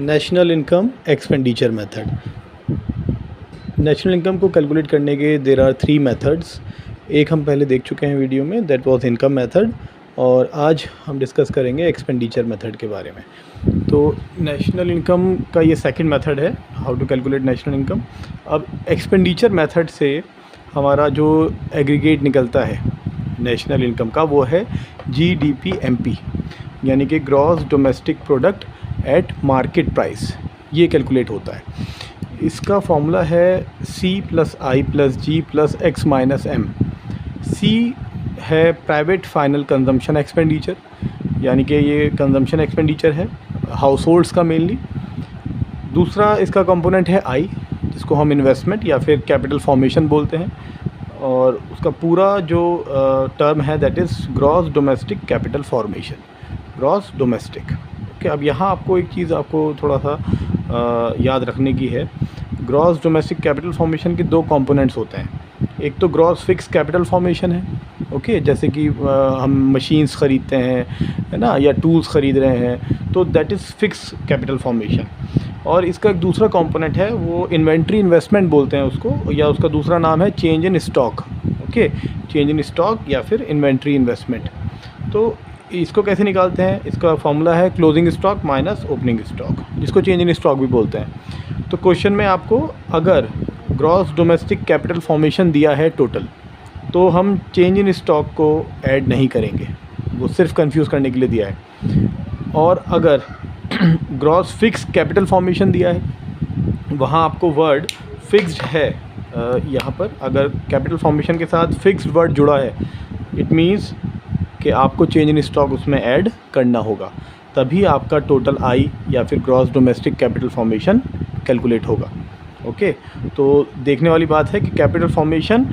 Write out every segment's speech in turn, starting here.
National income expenditure method. National income को calculate करने के देर आर 3 मेथड्स। एक हम पहले देख चुके हैं वीडियो में, दैट वाज इनकम मेथड, और आज हम डिस्कस करेंगे एक्सपेंडिचर मेथड के बारे में। तो नेशनल इनकम का ये सेकंड मेथड है, how to calculate national income. अब एक्सपेंडिचर मेथड से हमारा जो एग्रीगेट निकलता है नेशनल इनकम का, वो है GDP-MP, यानी कि gross domestic product at market price. ये कैलकुलेट होता है। इसका फॉर्मूला है C+I+G+X-M। C है प्राइवेट फाइनल कंजम्पशन एक्सपेंडिचर, यानी कि ये कंजम्पशन एक्सपेंडिचर है हाउस होल्ड्स का मेनली। दूसरा इसका कंपोनेंट है I, जिसको हम इन्वेस्टमेंट या फिर कैपिटल फॉर्मेशन बोलते हैं, और उसका पूरा जो टर्म है that is gross domestic capital formation, gross domestic. Okay, अब यहाँ आपको एक चीज़ आपको थोड़ा सा याद रखने की है। ग्रॉस डोमेस्टिक कैपिटल फॉर्मेशन के 2 कंपोनेंट्स होते हैं। एक तो ग्रॉस फिक्स कैपिटल फॉर्मेशन है, ओके, जैसे कि हम मशीन्स ख़रीदते हैं, है ना, या टूल्स ख़रीद रहे हैं, तो that is fix capital formation. और इसका एक दूसरा कंपोनेंट है, वो इन्वेंट्री इन्वेस्टमेंट बोलते हैं उसको, या उसका दूसरा नाम है change in stock. Okay, change in stock या फिर इन्वेंट्री इन्वेस्टमेंट। तो इसको कैसे निकालते हैं? इसका फॉर्मूला है closing stock minus opening stock, जिसको चेंज इन स्टॉक भी बोलते हैं। तो क्वेश्चन में आपको अगर ग्रॉस डोमेस्टिक कैपिटल फॉर्मेशन दिया है टोटल, तो हम चेंज इन स्टॉक को ऐड नहीं करेंगे, वो सिर्फ कंफ्यूज करने के लिए दिया है। और अगर ग्रॉस फिक्स कैपिटल फॉर्मेशन दिया है, वहाँ आपको वर्ड फिक्स्ड है, यहाँ पर अगर कैपिटल फॉर्मेशन के साथ फिक्स्ड वर्ड जुड़ा है, इट मीन्स कि आपको चेंज इन स्टॉक उसमें ऐड करना होगा, तभी आपका टोटल आई या फिर gross domestic capital formation calculate होगा। ओके, तो देखने वाली बात है कि कैपिटल फॉर्मेशन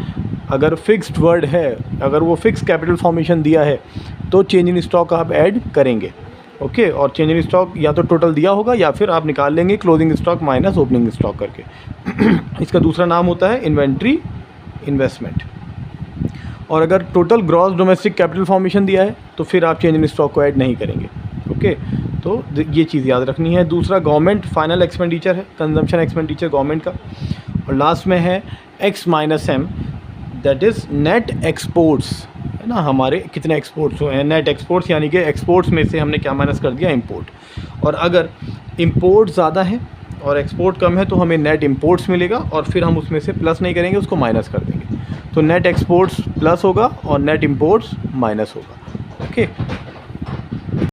अगर फिक्स्ड वर्ड है, अगर वो फिक्स कैपिटल फॉर्मेशन दिया है, तो चेंज इन स्टॉक आप ऐड करेंगे। ओके, और चेंज इन स्टॉक या तो टोटल दिया होगा या फिर आप निकाल लेंगे closing stock minus opening stock करके। इसका दूसरा नाम होता है इन्वेंट्री इन्वेस्टमेंट। और अगर total gross domestic capital formation दिया है, तो फिर आप चेंज इन स्टॉक को ऐड नहीं करेंगे। ओके, तो ये चीज़ याद रखनी है। दूसरा गवर्नमेंट फाइनल एक्सपेंडिचर है, कंजम्पशन एक्सपेंडिचर गवर्नमेंट का। और लास्ट में है X-M, that is net exports, है ना, हमारे कितने एक्सपोर्ट्स हुए हैं, नेट एक्सपोर्ट्स, यानी कि एक्सपोर्ट्स में से हमने क्या माइनस कर दिया, इंपोर्ट। और अगर इंपोर्ट ज़्यादा है और एक्सपोर्ट कम है, तो हमें नेट इंपोर्ट्स मिलेगा, और फिर हम उसमें से प्लस नहीं करेंगे, उसको माइनस कर देंगे। तो नेट एक्सपोर्ट्स प्लस होगा और नेट इंपोर्ट्स माइनस होगा। ओके।